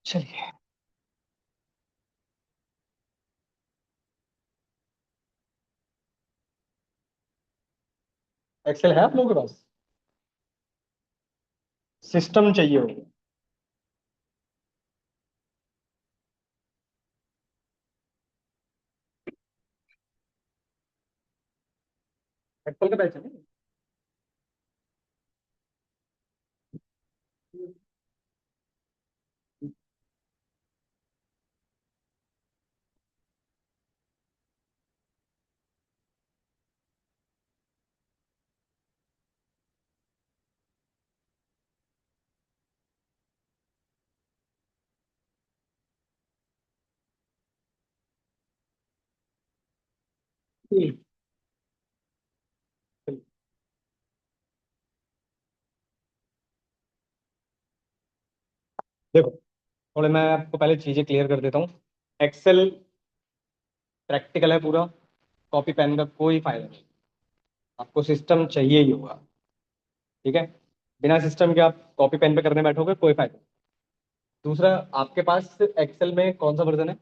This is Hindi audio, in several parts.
चलिए। एक्सेल है आप लोगों के पास? सिस्टम चाहिए हो? एक्सेल का बैच है ना? हम्म, चलिए। देखो, थोड़े मैं आपको पहले चीजें क्लियर कर देता हूँ। एक्सेल प्रैक्टिकल है पूरा। कॉपी पेन का कोई फायदा नहीं। आपको सिस्टम चाहिए ही होगा। ठीक है। बिना सिस्टम के आप कॉपी पेन पे करने बैठोगे, कोई फायदा नहीं। दूसरा, आपके पास एक्सेल में कौन सा वर्जन है?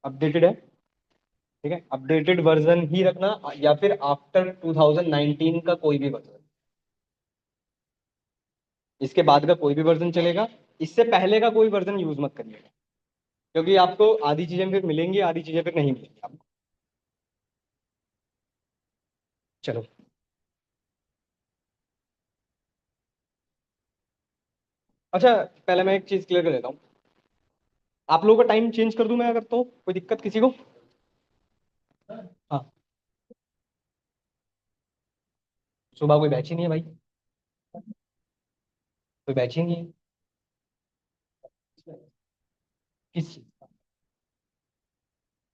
अपडेटेड है? ठीक है, अपडेटेड वर्जन ही रखना, या फिर आफ्टर 2019 का कोई भी वर्जन। इसके बाद का कोई भी वर्जन चलेगा। इससे पहले का कोई वर्जन यूज मत करिएगा, क्योंकि आपको आधी चीजें फिर मिलेंगी, आधी चीजें फिर नहीं मिलेंगी आपको। चलो। अच्छा, पहले मैं एक चीज क्लियर कर देता हूँ। आप लोगों का टाइम चेंज कर दूं मैं अगर, तो कोई दिक्कत किसी को? हाँ। सुबह कोई बैच ही नहीं है भाई। कोई बैच ही नहीं है। किस चीज का?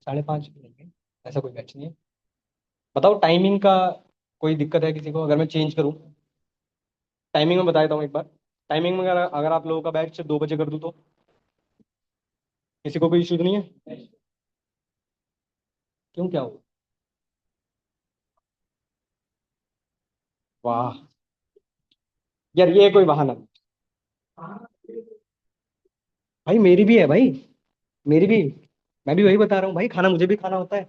5:30 नहीं है। ऐसा कोई बैच नहीं है। बताओ टाइमिंग का। कोई दिक्कत है किसी को अगर मैं चेंज करूँ? टाइमिंग में बता देता हूँ एक बार। टाइमिंग में अगर अगर आप लोगों का बैच 2 बजे कर दूँ तो किसी को कोई इशू नहीं है? क्यों, क्या हो? वाह। यार ये कोई बहाना नहीं। भाई मेरी भी है भाई। मेरी भी। मैं भी वही बता रहा हूँ भाई, खाना मुझे भी खाना होता है।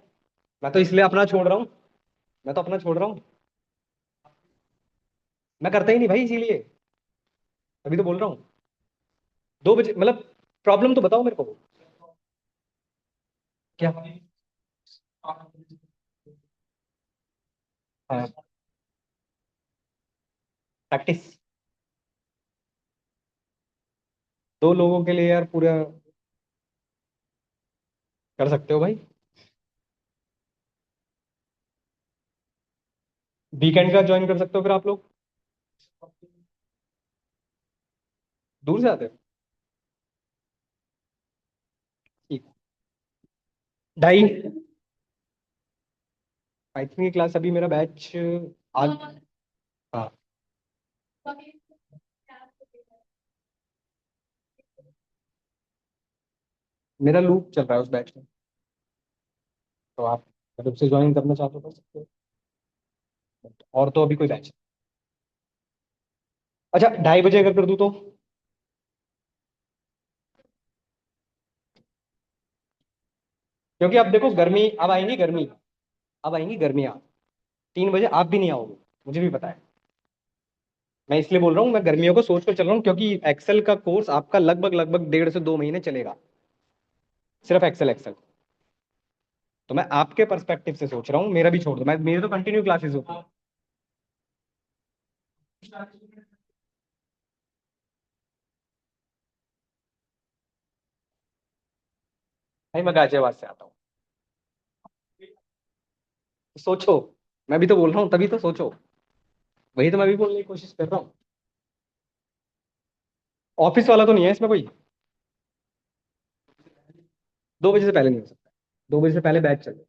मैं तो इसलिए अपना छोड़ रहा हूँ। मैं तो अपना छोड़ रहा हूँ। मैं करता ही नहीं भाई, इसीलिए। अभी तो बोल रहा हूँ। 2 बजे मतलब। प्रॉब्लम तो बताओ मेरे को। क्या? हाँ। प्रैक्टिस। 2 लोगों के लिए यार पूरा कर सकते हो भाई। वीकेंड का ज्वाइन कर सकते हो फिर आप लोग। दूर से आते हो? ठीक। 2:30। पाइथन की क्लास अभी मेरा बैच आज। हाँ। मेरा लूप चल रहा है उस बैच में। तो आप जब से ज्वाइन करना चाहते हो कर सकते हो। और तो अभी कोई बैच। अच्छा, 2:30 बजे अगर कर दूँ तो? क्योंकि अब देखो गर्मी अब आएंगी, गर्मी। अब आएंगी गर्मियाँ। 3 बजे आप भी नहीं आओगे। मुझे भी पता है। मैं इसलिए बोल रहा हूँ, मैं गर्मियों को सोच कर चल रहा हूँ, क्योंकि एक्सेल का कोर्स आपका लगभग लगभग 1.5 से 2 महीने चलेगा। सिर्फ एक्सेल एक्सेल। तो मैं आपके पर्सपेक्टिव से सोच रहा हूँ, मेरा भी छोड़ दो, मैं मेरे तो कंटिन्यू क्लासेस होती है। भाई मैं गाजियाबाद से आता हूँ। सोचो। मैं भी तो बोल रहा हूँ, तभी तो सोचो। वही तो मैं भी बोलने की कोशिश कर रहा हूँ। ऑफिस वाला तो नहीं है इसमें कोई? 2 बजे से पहले नहीं हो सकता। 2 बजे से पहले बैच चले।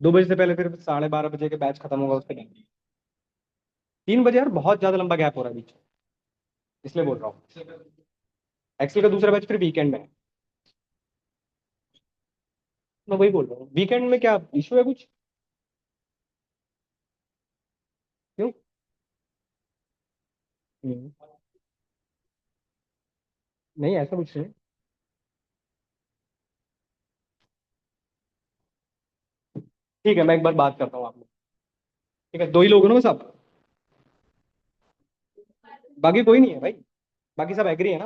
2 बजे से पहले फिर 12:30 बजे के बैच खत्म होगा, उसके टाइम। 3 बजे यार बहुत ज्यादा लंबा गैप हो रहा है बीच में। इसलिए बोल रहा हूँ। एक्सेल का दूसरा बैच फिर वीकेंड में है। मैं वही बोल रहा हूँ, वीकेंड में क्या इशू है कुछ? क्यों? हम्म। नहीं ऐसा कुछ नहीं। ठीक है, मैं एक बार बात करता हूँ आप लोग। ठीक है, दो ही लोग हो ना बस आप? बाकी कोई नहीं है भाई? बाकी सब एग्री है ना?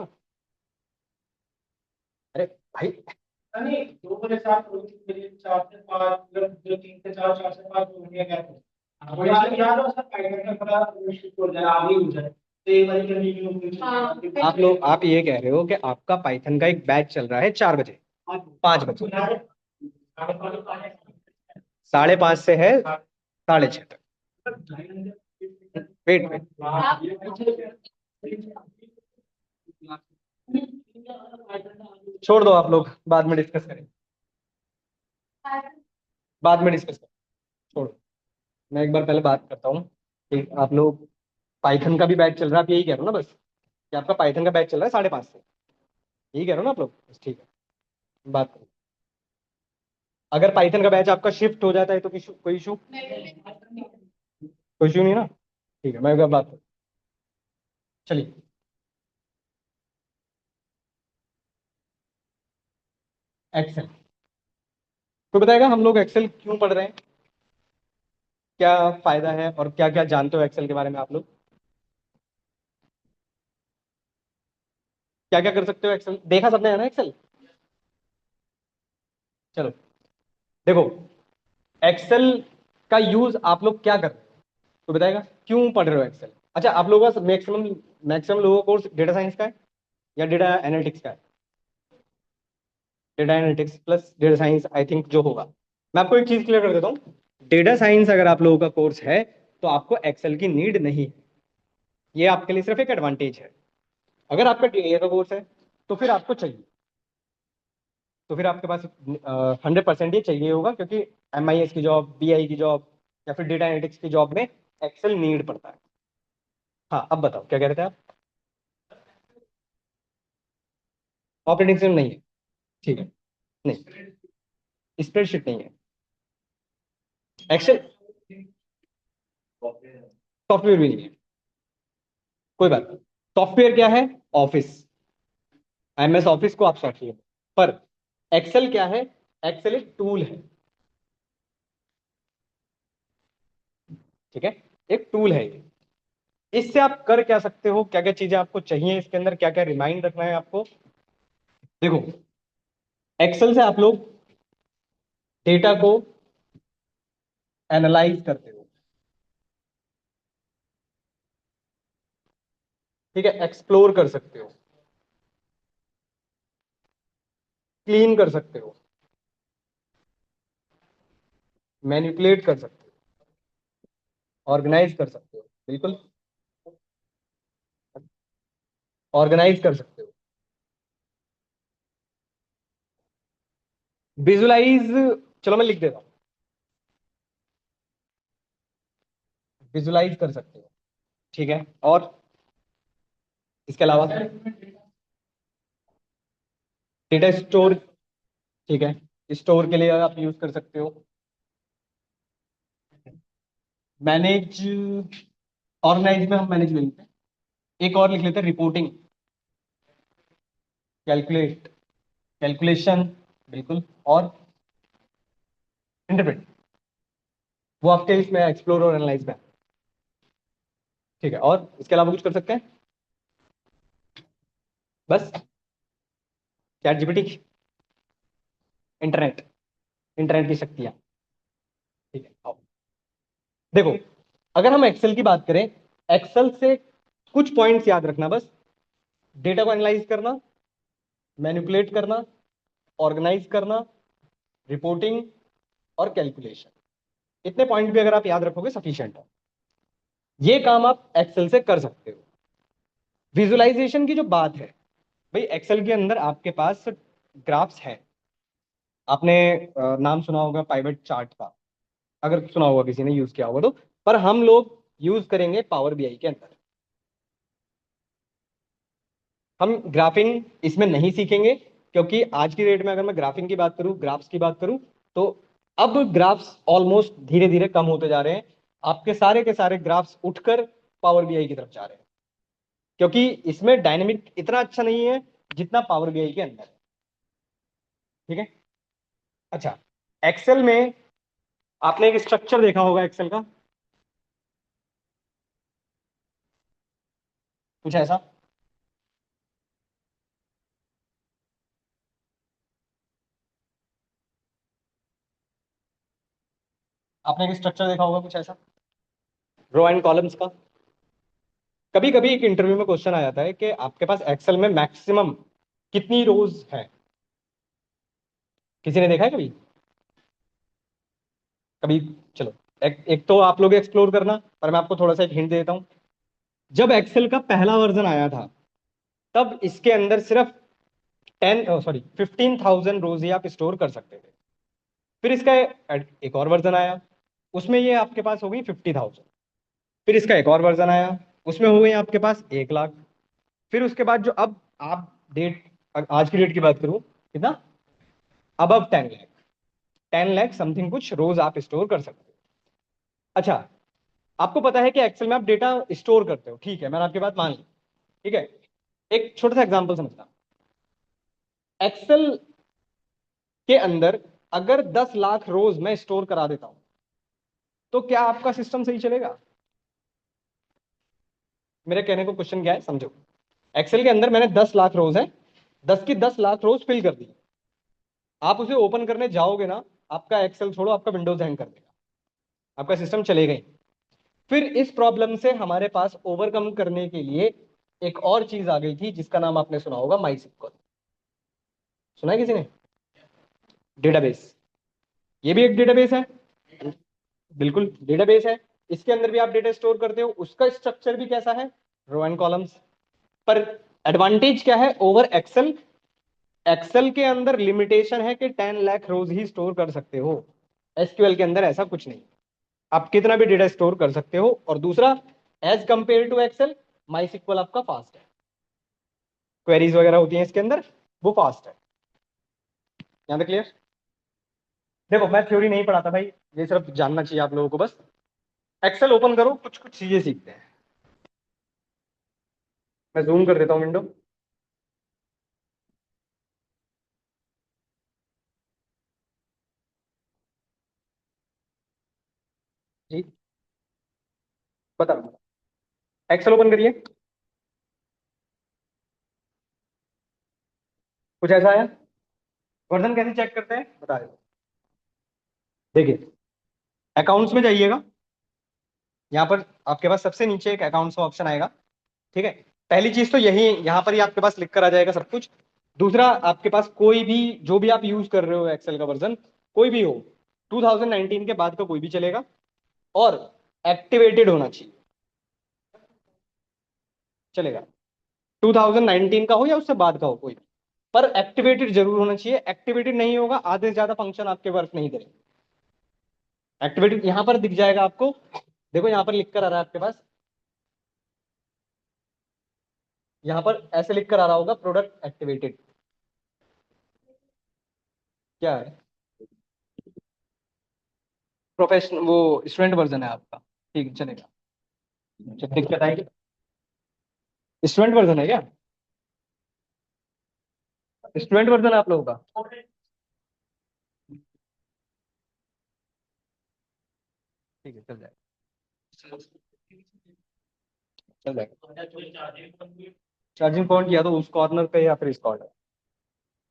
अरे भाई। नहीं, 2 बजे 7, 4 से 5, मतलब जो 3 से 4, 4 से 5 घूमने गए थे। आपको याद हो सर, पाइथन का थोड़ा शिफ्ट हो जाए, आगे हो जाए तो एक बार कंटिन्यू। आप ये कह रहे हो कि आपका पाइथन का एक बैच चल रहा है 4 बजे, 5 बजे, 5:30 से है 6:30 तक। वेट वेट, छोड़ दो आप लोग, बाद में डिस्कस करेंगे। बाद में डिस्कस करें, छोड़ो। मैं एक बार पहले बात करता हूँ कि आप लोग, पाइथन का भी बैच चल रहा है, आप यही कह रहे हो ना बस कि आपका पाइथन का बैच चल रहा है 5:30 से? यही कह रहे हो ना आप लोग? बस ठीक है, बात करो। अगर पाइथन का बैच आपका शिफ्ट हो जाता है तो कोई इशू? कोई इशू नहीं है ना? ठीक है, मैं एक बार बात करूँ। चलिए। एक्सेल। तो बताएगा हम लोग एक्सेल क्यों पढ़ रहे हैं, क्या फायदा है, और क्या क्या जानते हो एक्सेल के बारे में आप लोग? क्या क्या कर सकते हो एक्सेल, देखा सबने है ना एक्सेल? चलो, देखो, एक्सेल का यूज आप लोग क्या कर रहे हो, तो बताएगा क्यों पढ़ रहे हो एक्सेल। अच्छा, आप लोगों का मैक्सिमम मैक्सिमम लोगों का कोर्स डेटा साइंस का है या डेटा एनालिटिक्स का है? Data analytics plus data science I think जो होगा। मैं आपको एक चीज क्लियर कर देता हूँ। डेटा साइंस अगर आप लोगों का कोर्स है तो आपको एक्सेल की नीड नहीं है। ये आपके लिए सिर्फ एक एडवांटेज है। अगर आपका डीए का कोर्स है तो फिर आपको चाहिए, तो फिर आपके पास 100% ये चाहिए होगा, क्योंकि एमआईएस की जॉब, बीआई की जॉब, या फिर डेटा एनालिटिक्स की जॉब में एक्सेल नीड पड़ता है। हाँ, अब बताओ क्या कह रहे थे आप? ऑपरेटिंग सिस्टम नहीं है? ठीक है। नहीं, स्प्रेडशीट नहीं है एक्सेल। सॉफ्टवेयर भी नहीं है, कोई बात नहीं। सॉफ्टवेयर क्या है? ऑफिस, एमएस ऑफिस को आप सॉफ्टवेयर, पर एक्सेल क्या है? एक्सेल एक टूल है। ठीक है, एक टूल है ये। इससे आप कर क्या सकते हो, क्या क्या चीजें आपको चाहिए इसके अंदर, क्या क्या रिमाइंड रखना है आपको? देखो, एक्सेल से आप लोग डेटा को एनालाइज करते हो। ठीक है, एक्सप्लोर कर सकते हो, क्लीन कर सकते हो, मैनिपुलेट कर सकते हो, ऑर्गेनाइज कर सकते हो, बिल्कुल ऑर्गेनाइज कर सकते हो, विजुलाइज। चलो मैं लिख देता हूँ, विजुलाइज कर सकते हो। ठीक है, और इसके अलावा डेटा स्टोर। ठीक है, स्टोर के लिए आप यूज कर सकते हो। मैनेज, ऑर्गेनाइज में हम मैनेज ले लेते हैं। एक और लिख लेते हैं, रिपोर्टिंग, कैलकुलेट, कैलकुलेशन, बिल्कुल, और इंटरप्रेट। वो आपके इसमें एक्सप्लोर और एनालाइज में। ठीक है, और इसके अलावा कुछ कर सकते हैं? बस चैट जीपीटी, इंटरनेट, इंटरनेट की शक्तियां। ठीक है, आओ। देखो, अगर हम एक्सेल की बात करें, एक्सेल से कुछ पॉइंट्स याद रखना बस। डेटा को एनालाइज करना, मैनिपुलेट करना, ऑर्गेनाइज करना, रिपोर्टिंग, और कैलकुलेशन। इतने पॉइंट भी अगर आप याद रखोगे सफिशिएंट है। ये काम आप एक्सेल से कर सकते हो। विजुअलाइजेशन की जो बात है, भाई एक्सेल के अंदर आपके पास ग्राफ्स है। आपने नाम सुना होगा पाइवट चार्ट का, अगर सुना होगा, किसी ने यूज किया होगा तो। पर हम लोग यूज करेंगे पावर बीआई के अंदर। हम ग्राफिंग इसमें नहीं सीखेंगे, क्योंकि आज की डेट में अगर मैं ग्राफिंग की बात करूं, ग्राफ्स की बात करूं, तो अब ग्राफ्स ऑलमोस्ट धीरे धीरे कम होते जा रहे हैं। आपके सारे के सारे ग्राफ्स उठकर पावर बीआई की तरफ जा रहे हैं, क्योंकि इसमें डायनेमिक इतना अच्छा नहीं है जितना पावर बीआई के अंदर है। ठीक है। अच्छा, एक्सेल में आपने एक स्ट्रक्चर देखा होगा एक्सेल का, कुछ ऐसा। आपने एक स्ट्रक्चर देखा होगा कुछ ऐसा, रो एंड कॉलम्स का। कभी कभी एक इंटरव्यू में क्वेश्चन आ जाता है कि आपके पास एक्सेल में मैक्सिमम कितनी रोज है। किसी ने देखा है कभी? कभी? चलो, एक तो आप लोग एक्सप्लोर करना, पर मैं आपको थोड़ा सा एक हिंट देता हूं। जब एक्सेल का पहला वर्जन आया था, तब इसके अंदर सिर्फ 15,000 रोज ही आप स्टोर कर सकते थे। फिर इसका एक और वर्जन आया, उसमें ये आपके पास हो गई 50,000। फिर इसका एक और वर्जन आया, उसमें हो गई आपके पास 1 लाख। फिर उसके बाद जो अब आप डेट, आज की डेट की बात करूं, कितना, अब 10 लाख, 10 लाख समथिंग कुछ रोज आप स्टोर कर सकते हो। अच्छा, आपको पता है कि एक्सेल में आप डेटा स्टोर करते हो, ठीक है, मैंने आपकी बात मान ली। ठीक है। एक छोटा सा एग्जांपल समझना। एक्सेल के अंदर अगर 10 लाख रोज मैं स्टोर करा देता हूं, तो क्या आपका सिस्टम सही चलेगा? मेरे कहने को क्वेश्चन क्या है, समझो। एक्सेल के अंदर मैंने 10 लाख रोज है, 10 की 10 लाख रोज फिल कर दी। आप उसे ओपन करने जाओगे ना, आपका एक्सेल छोड़ो, आपका विंडोज हैंग कर देगा, आपका सिस्टम चलेगा ही। फिर इस प्रॉब्लम से हमारे पास ओवरकम करने के लिए एक और चीज आ गई थी, जिसका नाम आपने सुना होगा, माई सिक्वल। सुना है किसी ने? डेटाबेस। ये भी एक डेटाबेस है, बिल्कुल डेटाबेस है। इसके अंदर भी आप डेटा स्टोर करते हो, उसका स्ट्रक्चर भी कैसा है, रो एंड कॉलम्स। पर एडवांटेज क्या है ओवर एक्सेल? एक्सेल के अंदर लिमिटेशन है कि 10 लाख रोज ही स्टोर कर सकते हो। एसक्यूएल के अंदर ऐसा कुछ नहीं, आप कितना भी डेटा स्टोर कर सकते हो। और दूसरा, as compare to Excel, MySQL आपका फास्ट है। क्वेरीज वगैरह होती हैं इसके अंदर, वो फास्ट है। यहाँ पे क्लियर? देखो, मैं थ्योरी नहीं पढ़ाता भाई, ये सिर्फ जानना चाहिए आप लोगों को बस। एक्सेल ओपन करो, कुछ कुछ चीजें सीखते हैं। मैं जूम कर देता हूँ विंडो। जी, बता रहा हूँ। एक्सेल ओपन करिए, कुछ ऐसा है। वर्जन कैसे चेक करते हैं बता रहे हो। देखिए, अकाउंट्स में जाइएगा, यहाँ पर आपके पास सबसे नीचे एक अकाउंट्स का ऑप्शन आएगा। ठीक है। पहली चीज तो यही, यहाँ पर ही आपके पास लिख कर आ जाएगा सब कुछ। दूसरा, आपके पास कोई भी, जो भी आप यूज कर रहे हो एक्सेल का वर्जन, कोई भी हो, 2019 के बाद का कोई भी चलेगा, और एक्टिवेटेड होना चाहिए, चलेगा। 2019 का हो या उससे बाद का हो कोई भी, पर एक्टिवेटेड जरूर होना चाहिए। एक्टिवेटेड नहीं होगा, आधे से ज्यादा फंक्शन आपके वर्क नहीं करेंगे। एक्टिवेटेड यहाँ पर दिख जाएगा आपको, देखो यहाँ पर लिख कर आ रहा है आपके पास, यहाँ पर ऐसे लिख कर आ रहा होगा, प्रोडक्ट एक्टिवेटेड। क्या है? प्रोफेशनल, वो स्टूडेंट वर्जन है आपका, ठीक है, चलेगा। जब दिक्कत आएगी, स्टूडेंट वर्जन है क्या? स्टूडेंट वर्जन है आप लोगों का? ठीक है, चल जाएगा, चल जाएगा। चार्जिंग पॉइंट या तो उस कॉर्नर पे या फिर इस कॉर्नर,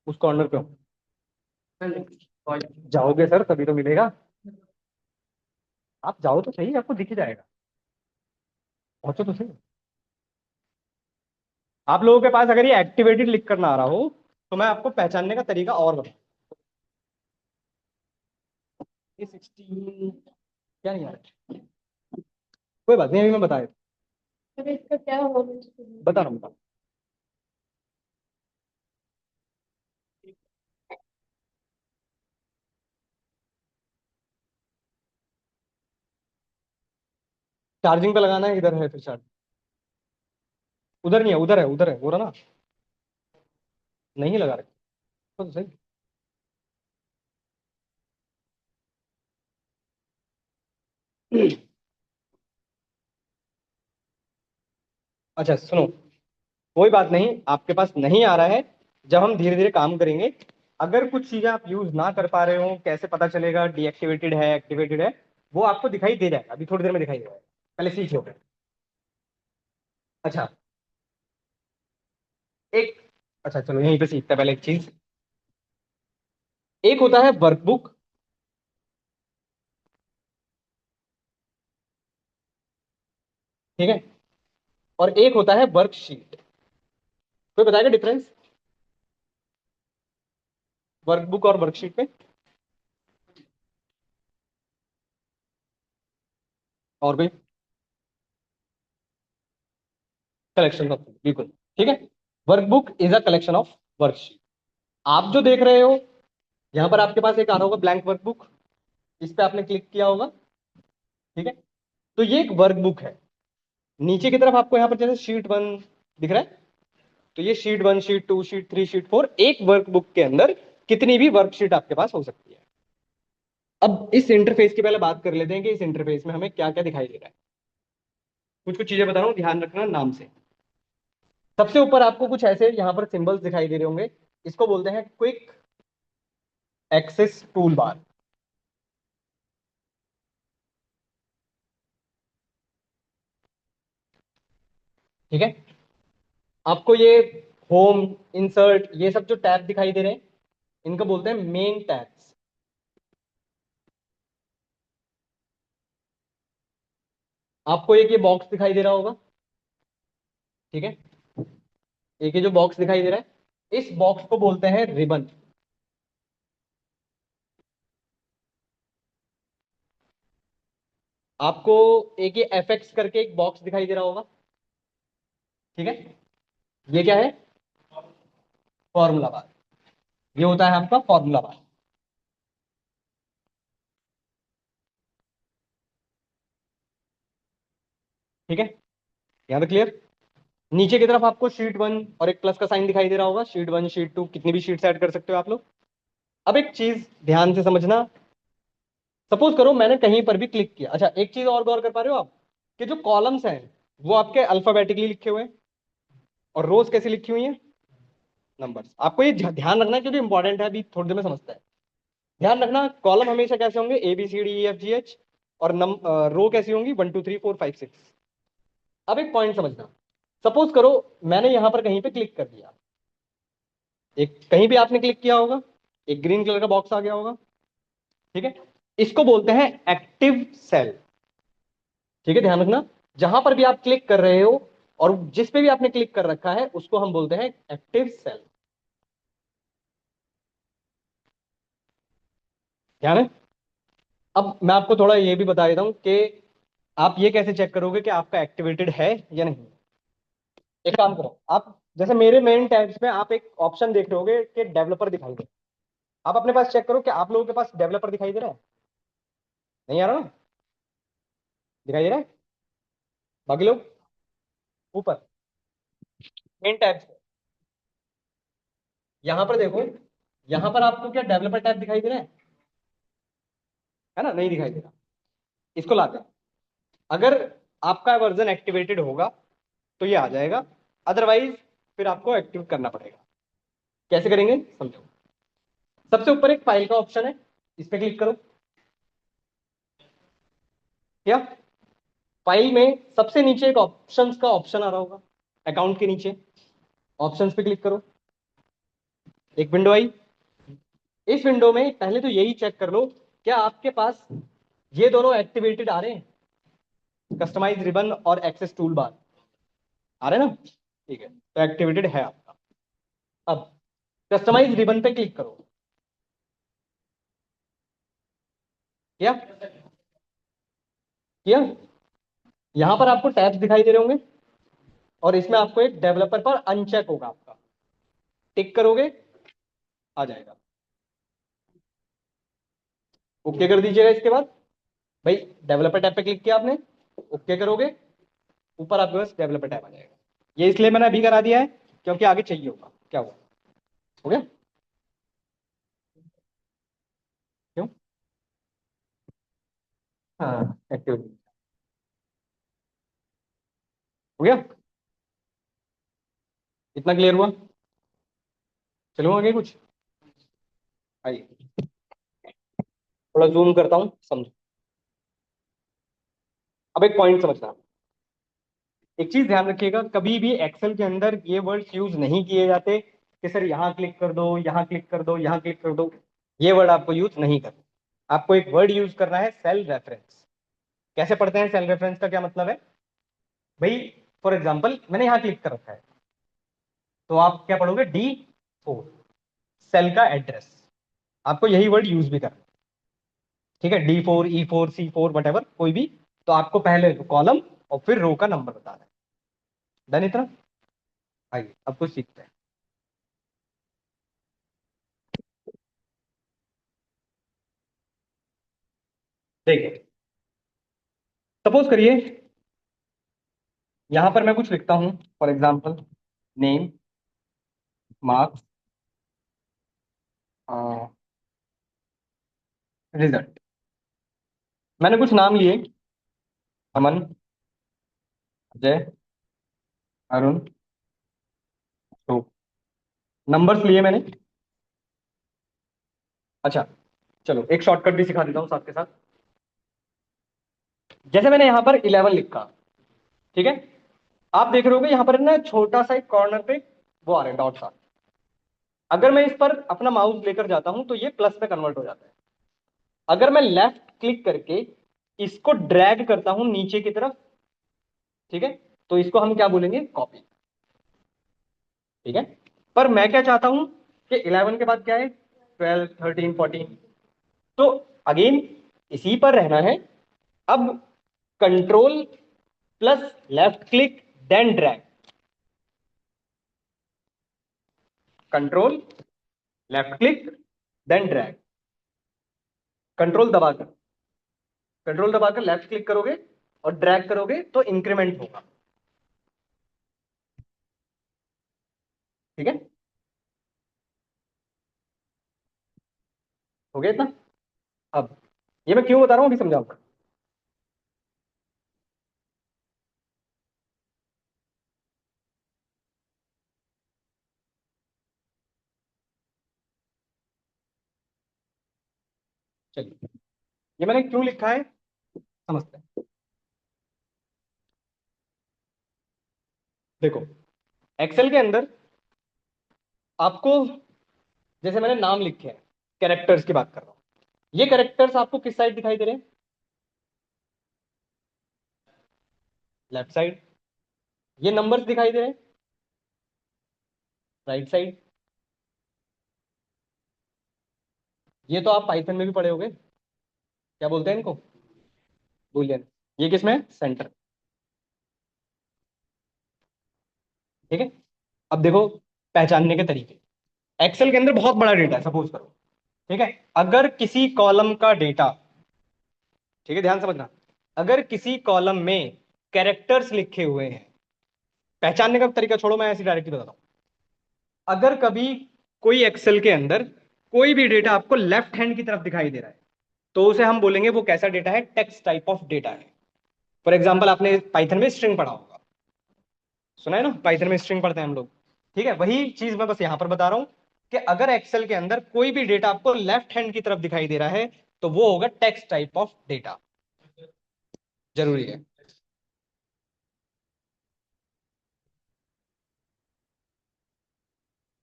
उस कॉर्नर पे हो। जाओगे सर तभी तो मिलेगा। आप जाओ तो सही, आपको दिख ही जाएगा। पहुंचो तो सही। आप लोगों के पास अगर ये एक्टिवेटेड लिख कर ना आ रहा हो, तो मैं आपको पहचानने का तरीका और बताऊं। ये 16 क्या नहीं आ रहा, कोई बात नहीं, अभी मैं बता देता अरे इसका क्या होगा? बता रहा हूँ, बता। चार्जिंग पे लगाना है, इधर है फिर चार्ज, उधर नहीं है, उधर है, उधर है, बोला ना। नहीं लगा रखे तो सही। अच्छा सुनो, कोई बात नहीं, आपके पास नहीं आ रहा है, जब हम धीरे धीरे काम करेंगे, अगर कुछ चीजें आप यूज ना कर पा रहे हो, कैसे पता चलेगा डीएक्टिवेटेड है एक्टिवेटेड है, वो आपको दिखाई दे जाएगा, अभी थोड़ी देर में दिखाई दे जाएगा, पहले सीख लो। अच्छा, एक, अच्छा चलो यहीं पे सीखते हैं पहले एक चीज। एक होता है वर्कबुक, ठीक है, और एक होता है वर्कशीट। कोई बताएगा डिफरेंस वर्कबुक और वर्कशीट में? और कोई? कलेक्शन ऑफ, बिल्कुल ठीक है। Workbook is a collection of worksheet. आप जो देख रहे हो, यहां पर आपके पास एक आ रहा होगा ब्लैंक वर्कबुक, इस पे आपने क्लिक किया होगा, ठीक है। तो ये एक वर्कबुक है। नीचे की तरफ आपको यहाँ पर जैसे शीट 1 दिख रहा है, तो ये शीट 1, शीट 2, शीट 3, शीट 4, एक वर्कबुक के अंदर कितनी भी वर्कशीट आपके पास हो सकती है। अब इस इंटरफेस की पहले बात कर लेते हैं कि इस इंटरफेस में हमें क्या क्या दिखाई दे रहा है। कुछ कुछ चीजें बता रहा हूँ, ध्यान रखना नाम से। सबसे ऊपर आपको कुछ ऐसे यहां पर सिंबल्स दिखाई दे रहे होंगे, इसको बोलते हैं क्विक एक्सेस टूल बार, ठीक है। आपको ये होम, इंसर्ट, ये सब जो टैब दिखाई दे रहे हैं, इनको बोलते हैं मेन टैब्स। आपको एक ये बॉक्स दिखाई दे रहा होगा, ठीक है, एक ये जो बॉक्स दिखाई दे रहा है, इस बॉक्स को बोलते हैं रिबन। आपको एक ये एफएक्स करके एक बॉक्स दिखाई दे रहा होगा, ठीक है, ये क्या है? Formula bar. ये होता है आपका फॉर्मूला बार, ठीक है, यहां तक क्लियर? नीचे की तरफ आपको शीट 1 और एक प्लस का साइन दिखाई दे रहा होगा, शीट 1, शीट 2, कितनी भी शीट्स ऐड कर सकते हो आप लोग। अब एक चीज ध्यान से समझना, सपोज करो मैंने कहीं पर भी क्लिक किया। अच्छा, एक चीज और गौर कर पा रहे हो आप, कि जो कॉलम्स हैं वो आपके अल्फाबेटिकली लिखे हुए हैं, और रोज कैसी लिखी हुई हैं? नंबर्स। आपको ये ध्यान रखना है क्योंकि इंपॉर्टेंट है, अभी थोड़ी देर में समझता है। ध्यान रखना, कॉलम हमेशा कैसे होंगे? A B C D E F G H, और रो कैसी होंगी? 1 2 3 4 5 6। अब एक पॉइंट समझना, सपोज करो मैंने यहां पर कहीं पे क्लिक कर दिया, एक कहीं भी आपने क्लिक किया होगा, एक ग्रीन कलर का बॉक्स आ गया होगा, ठीक है, इसको बोलते हैं एक्टिव सेल, ठीक है, ध्यान रखना। जहां पर भी आप क्लिक कर रहे हो और जिस पे भी आपने क्लिक कर रखा है, उसको हम बोलते हैं एक्टिव सेल। ध्यान है? अब मैं आपको थोड़ा ये भी बता देता हूं कि आप ये कैसे चेक करोगे कि आपका एक्टिवेटेड है या नहीं। एक काम करो आप, जैसे मेरे मेन टैब्स में आप एक ऑप्शन देख रहे होगे कि डेवलपर दिखाई दे, आप अपने पास चेक करो कि आप लोगों के पास डेवलपर दिखाई दे रहा है? नहीं आ रहा ना? दिखाई दे रहा है? बाकी लोग ऊपर मेन टैब्स में, यहां पर देखो, यहां पर आपको क्या डेवलपर टैब दिखाई दे रहा है ना? नहीं दिखाई दे रहा। इसको लाते हैं, अगर आपका वर्जन एक्टिवेटेड होगा तो ये आ जाएगा, अदरवाइज फिर आपको एक्टिव करना पड़ेगा। कैसे करेंगे समझो। सबसे ऊपर एक फाइल का ऑप्शन है, इस पे क्लिक करो, क्या? फाइल में सबसे नीचे एक ऑप्शंस का ऑप्शन आ रहा होगा, अकाउंट के नीचे ऑप्शंस पे क्लिक करो, एक विंडो आई। इस विंडो में पहले तो यही चेक कर लो, क्या आपके पास ये दोनों एक्टिवेटेड आ रहे हैं? कस्टमाइज रिबन और एक्सेस टूल बार आ रहे हैं ना? ठीक है, तो एक्टिवेटेड है आपका। अब कस्टमाइज रिबन पे क्लिक करो, किया? किया? यहां पर आपको टैब्स दिखाई दे रहे होंगे, और इसमें आपको एक डेवलपर पर अनचेक होगा आपका, टिक करोगे, आ जाएगा। ओके कर दीजिएगा इसके बाद, भाई डेवलपर टैब पे क्लिक किया आपने, ओके करोगे, ऊपर आपके पास डेवलपर टैब आ जाएगा। ये इसलिए मैंने अभी करा दिया है क्योंकि आगे चाहिए होगा। क्या हुआ? हो गया? क्यों? हाँ, एक्टिविटी हो गया। इतना क्लियर हुआ? चलो आगे कुछ। आइए थोड़ा जूम करता हूँ, समझो। अब एक पॉइंट समझना। एक चीज ध्यान रखिएगा, कभी भी एक्सेल के अंदर ये वर्ड्स यूज नहीं किए जाते कि सर यहाँ क्लिक कर दो, यहाँ क्लिक कर दो, यहाँ क्लिक कर दो। ये वर्ड आपको यूज नहीं करना। आपको एक वर्ड यूज करना है, सेल रेफरेंस। कैसे पढ़ते हैं सेल रेफरेंस का क्या मतलब है? भाई फॉर एग्जाम्पल मैंने यहाँ क्लिक कर रखा है, तो आप क्या पढ़ोगे? D4, सेल का एड्रेस। आपको यही वर्ड यूज भी करना है, ठीक है? D4 E4 C4 what ever, कोई भी। तो आपको पहले कॉलम और फिर रो का नंबर बताना है। डन इतना? आइए अब कुछ सीखते हैं। देखिए सपोज करिए यहां पर मैं कुछ लिखता हूं, for example name, marks, result. मैंने कुछ नाम लिए, अमन, अजय, अरुण, अशोक। नंबर्स लिए मैंने। अच्छा चलो एक शॉर्टकट भी सिखा देता हूँ साथ के साथ। जैसे मैंने यहाँ पर 11 लिखा, ठीक है? आप देख रहे होगे यहाँ पर ना छोटा सा एक कॉर्नर पे वो आ रहे हैं डॉट्स आ रहे हैं। अगर मैं इस पर अपना माउस लेकर जाता हूं तो ये प्लस में कन्वर्ट हो जाता है। अगर मैं लेफ्ट क्लिक करके इसको ड्रैग करता हूं नीचे की तरफ, ठीक है, तो इसको हम क्या बोलेंगे? कॉपी। ठीक है? पर मैं क्या चाहता हूं कि 11 के बाद क्या है? 12 13 14। तो अगेन इसी पर रहना है। अब control plus left click then drag. Control left click then drag. Control दबाकर, कंट्रोल दबाकर लेफ्ट क्लिक करोगे और ड्रैग करोगे तो इंक्रीमेंट होगा। ठीक है? हो गया इतना? अब ये मैं क्यों बता रहा हूं अभी समझाऊंगा। चलिए ये मैंने क्यों लिखा है समझते हैं। देखो एक्सेल के अंदर आपको, जैसे मैंने नाम लिखे हैं, कैरेक्टर्स की बात कर रहा हूं। ये कैरेक्टर्स आपको किस साइड दिखाई दे रहे हैं? Left side. ये नंबर्स दिखाई दे रहे हैं राइट साइड। ये तो आप पाइथन में भी पढ़े होंगे, क्या बोलते हैं इनको? बूलियन। ये किसमें है? सेंटर। ठीक है? अब देखो पहचानने के तरीके। एक्सेल के अंदर बहुत बड़ा डेटा है, सपोज करो, ठीक है? अगर किसी कॉलम का डेटा, ठीक है ध्यान समझना, अगर किसी कॉलम में कैरेक्टर्स लिखे हुए हैं, पहचानने का तरीका छोड़ो, मैं ऐसी डायरेक्टली बताता हूं। अगर कभी कोई एक्सेल के अंदर कोई भी डेटा आपको लेफ्ट हैंड की तरफ दिखाई दे रहा है, तो उसे हम बोलेंगे वो कैसा डेटा है? टेक्स्ट टाइप ऑफ डेटा है। फॉर एग्जाम्पल आपने पाइथन में स्ट्रिंग पढ़ा होगा, सुना है ना? पाइथन में स्ट्रिंग पढ़ते हैं हम लोग। ठीक है, वही चीज मैं बस यहां पर बता रहा हूं कि अगर एक्सेल के अंदर कोई भी डेटा आपको लेफ्ट हैंड की तरफ दिखाई दे रहा है तो वो होगा टेक्स्ट टाइप ऑफ डेटा। जरूरी है।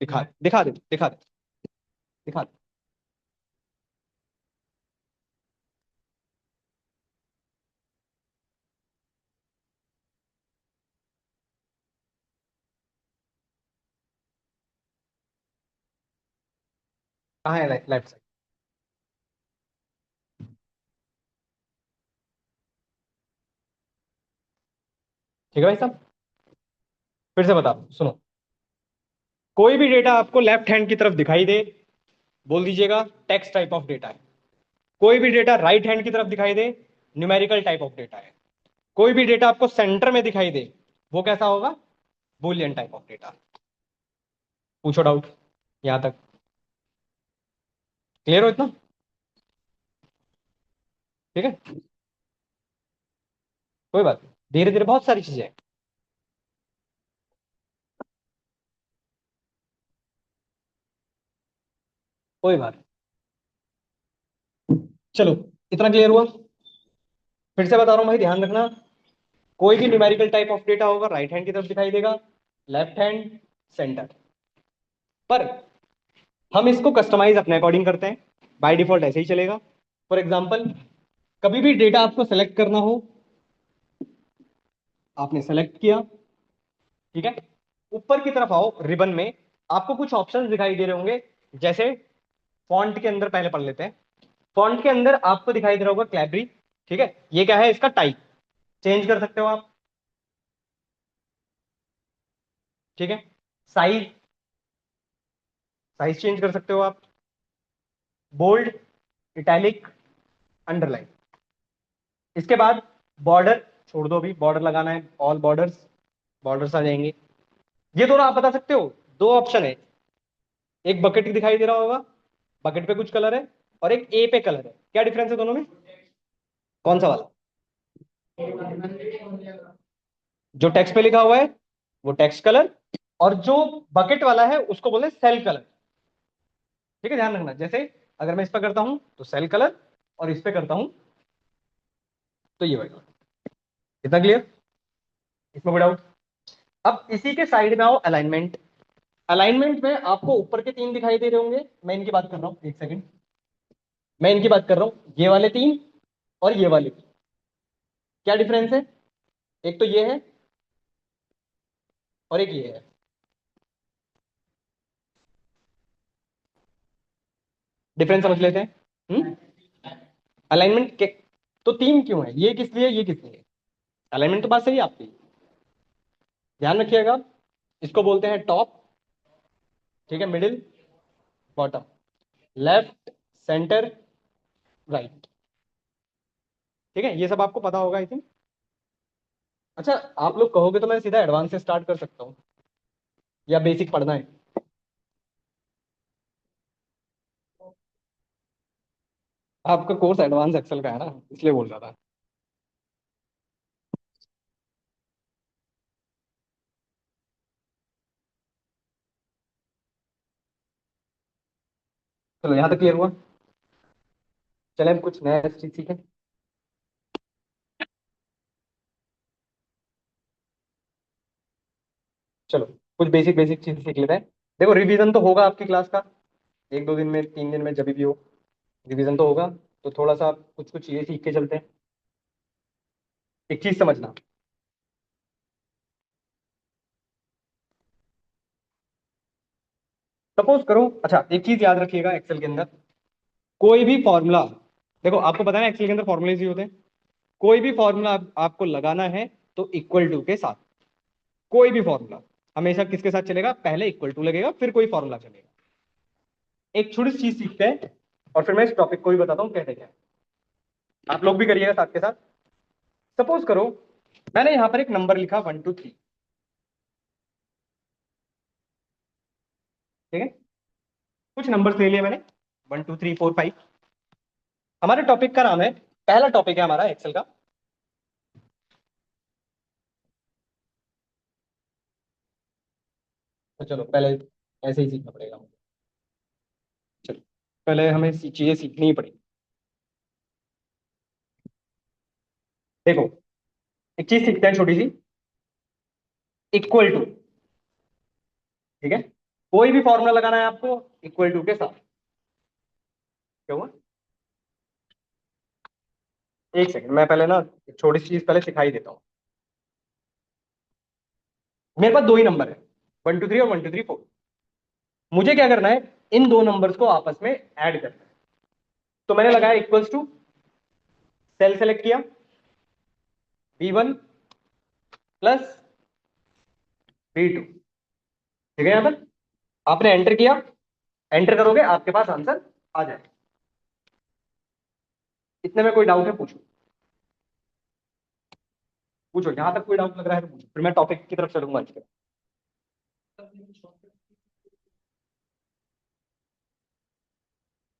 दिखा दिखा दे दिखा दे दिखा दे। कहाँ है लेफ्ट साइड? ठीक है भाई साहब, फिर से बता सुनो। कोई भी डेटा आपको लेफ्ट हैंड की तरफ दिखाई दे, बोल दीजिएगा टेक्स्ट टाइप ऑफ डेटा है। कोई भी डेटा राइट हैंड की तरफ दिखाई दे, न्यूमेरिकल टाइप ऑफ डेटा है। कोई भी डेटा आपको सेंटर में दिखाई दे, वो कैसा होगा? Boolean type of data. पूछो डाउट यहां तक क्लियर हो इतना? ठीक है, कोई बात नहीं, धीरे धीरे बहुत सारी चीजें हैं। कोई बात नहीं। चलो, इतना क्लियर हुआ। फिर से बता रहा हूँ भाई, ध्यान रखना। कोई भी न्यूमेरिकल टाइप ऑफ डेटा होगा राइट हैंड की तरफ दिखाई देगा, लेफ्ट हैंड, सेंटर। पर हम इसको कस्टमाइज अपने अकॉर्डिंग करते हैं, बाय डिफॉल्ट ऐसे ही चलेगा। फॉर एग्जाम्पल, कभी भी डेटा आपको सेलेक्ट करना हो, आपने सेलेक्ट किया, ठीक है। ऊपर की तरफ आओ, रिबन में आपको कुछ ऑप्शंस दिखाई दे रहे होंगे। जैसे फॉन्ट के अंदर पहले पढ़ लेते हैं। फॉन्ट के अंदर आपको दिखाई दे रहा होगा क्लैबरी, ठीक है। ये क्या है, इसका टाइप चेंज कर सकते हो आप, ठीक है। साइज, साइज चेंज कर सकते हो आप। Bold, italic, underline. इसके बाद बॉर्डर, छोड़ दो, अभी बॉर्डर लगाना है, ऑल बॉर्डर्स, बॉर्डर्स आ जाएंगे। ये दोनों आप बता सकते हो, दो ऑप्शन है। एक बकेट दिखाई दे रहा होगा, बकेट पे कुछ कलर है, और एक ए पे कलर है। क्या डिफरेंस है दोनों में? कौन सा वाला? जो टेक्स्ट पे लिखा हुआ है वो टेक्स्ट कलर, और जो बकेट वाला है उसको बोलते हैं सेल कलर, ठीक है। ध्यान रखना, जैसे अगर मैं इस पे करता हूं तो सेल कलर, और इस पे करता हूं तो ये वाला। इतना क्लियर? इसमें कोई डाउट? अब इसी के साइड में आओ, अलाइनमेंट। अलाइनमेंट में आपको ऊपर के तीन दिखाई दे रहे होंगे, मैं इनकी बात कर रहा हूं, एक सेकंड। मैं इनकी बात कर रहा हूं, ये वाले तीन और ये वाले तीन। क्या डिफरेंस है? एक तो ये है और एक ये है। डिफरेंस समझ लेते हैं। अलाइनमेंट के तो तीन क्यों है, ये किस लिए, ये किस लिए? अलाइनमेंट तो बात सही है आपकी, ध्यान रखिएगा। इसको बोलते हैं टॉप, ठीक है, middle, bottom, left, centre, right, ठीक है। ये सब आपको पता होगा आई थिंक। अच्छा, आप लोग कहोगे तो मैं सीधा एडवांस से स्टार्ट कर सकता हूँ, या बेसिक पढ़ना है? आपका कोर्स एडवांस एक्सेल का है ना, इसलिए बोल रहा था। चलो, यहाँ तक क्लियर हुआ। चले हम कुछ नया चीज सीखें। चलो, कुछ बेसिक बेसिक चीज सीख लेते हैं। देखो, रिवीजन तो होगा आपकी क्लास का, एक दो दिन में, तीन दिन में, जब भी हो रिवीजन तो होगा। तो थोड़ा सा कुछ कुछ चीजें सीख के चलते हैं। एक चीज समझना, सपोज करो, अच्छा एक चीज याद रखिएगा एक्सेल के अंदर, कोई भी फॉर्मूला, देखो आपको पता है ना एक्सेल के अंदर फॉर्मूले ही होते हैं। कोई भी फॉर्मूला आपको लगाना है तो इक्वल टू के साथ। कोई भी फॉर्मूला हमेशा किसके साथ चलेगा, पहले इक्वल टू लगेगा फिर कोई फॉर्मूला चलेगा। एक छोटी सी चीज सीखते हैं और फिर मैं इस टॉपिक को भी बताता हूँ कहते क्या है। आप लोग भी करिएगा साथ के साथ। सपोज करो, मैंने यहां पर एक नंबर लिखा 1 2 3, ठीक है। कुछ नंबर ले लिए मैंने, 1 2 3 4 5। हमारे टॉपिक का नाम है, पहला टॉपिक है हमारा एक्सेल का, तो चलो पहले ऐसे ही सीखना पड़ेगा मुझे। चलो, पहले हमें चीजें सीखनी ही पड़ेगी। देखो, एक चीज सीखते हैं छोटी सी, इक्वल टू, ठीक है। कोई भी फॉर्मूला लगाना है आपको इक्वल टू के साथ। क्या हुआ? एक सेकंड, मैं पहले ना एक छोटी सी चीज पहले सिखाई देता हूँ। मेरे पास दो ही नंबर है, 1 2 3 और 1 2 3 4। मुझे क्या करना है, इन दो नंबर्स को आपस में ऐड करना है। तो मैंने लगाया इक्वल्स टू, सेल सेलेक्ट किया, B1 प्लस B2, ठीक है। यहां पर आपने एंटर किया, एंटर करोगे आपके पास आंसर आ जाए। इतने में कोई डाउट है पूछो, पूछो, यहां तक कोई डाउट लग रहा है तो पूछो, फिर मैं टॉपिक की तरफ चलूंगा आज के।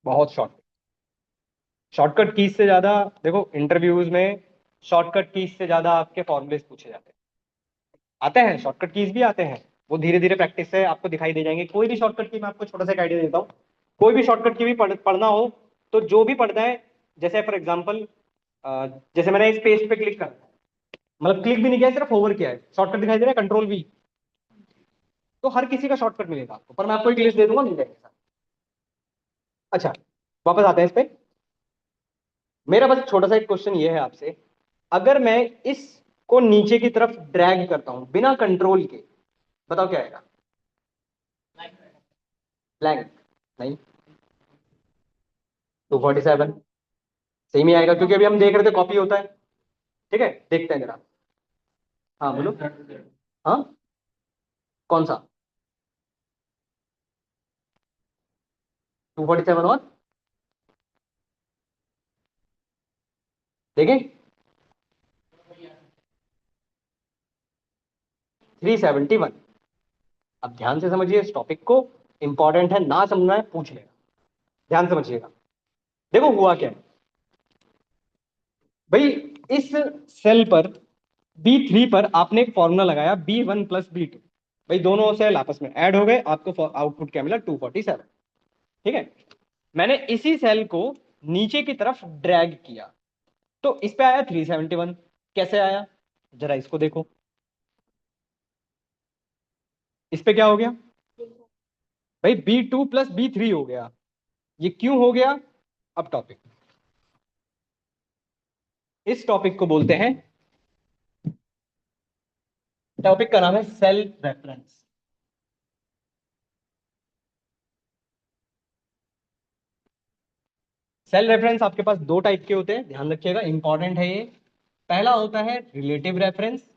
बहुत शॉर्ट, शॉर्टकट कीज से ज्यादा, देखो इंटरव्यूज में शॉर्टकट कीज से ज्यादा आपके फॉर्मुलेस पूछे जाते हैं। आते हैं शॉर्टकट कीज भी आते हैं, वो धीरे धीरे प्रैक्टिस से आपको दिखाई दे जाएंगे। कोई भी शॉर्टकट की मैं आपको छोटा सा आइडिया देता हूँ। कोई भी शॉर्टकट की भी पढ़ना हो तो जो भी पढ़ना है, जैसे फॉर एग्जांपल जैसे मैंने इस पेज पे क्लिक करा, मतलब क्लिक भी नहीं किया, सिर्फ होवर किया है, शॉर्टकट दिखाई दे रहा है कंट्रोल वी। तो हर किसी का शॉर्टकट मिलेगा आपको, पर मैं आपको एक लिस्ट दे दूंगा, मिल जाएगा। अच्छा, वापस आते हैं इस पे। मेरा बस छोटा सा एक क्वेश्चन ये है आपसे, अगर मैं इसको नीचे की तरफ ड्रैग करता हूं बिना कंट्रोल के, बताओ क्या आएगा? ब्लैंक? नहीं, 247 सेम ही आएगा, क्योंकि अभी हम देख रहे थे कॉपी होता है। ठीक है, देखते हैं जरा। हाँ बोलो। हाँ, कौन सा? 247 और देखें, 371। अब ध्यान से समझिए इस टॉपिक को, इंपॉर्टेंट है, ना समझना है पूछ लेगा। ध्यान समझिएगा। देखो हुआ क्या है भाई, इस सेल पर B3 पर आपने एक फॉर्मूला लगाया, B1 + B2। भाई दोनों सेल आपस में ऐड हो गए, आपको आउटपुट क्या मिला? 247। ठीक है, मैंने इसी सेल को नीचे की तरफ ड्रैग किया, तो इस पे आया 371। कैसे आया, जरा इसको देखो। इस पे क्या हो गया भाई? B2 + B3 हो गया। ये क्यों हो गया? अब टॉपिक, इस टॉपिक को बोलते हैं, टॉपिक का नाम है सेल रेफरेंस। सेल रेफरेंस आपके पास दो टाइप के होते हैं, ध्यान रखिएगा, इंपॉर्टेंट है ये। पहला होता है रिलेटिव रेफरेंस,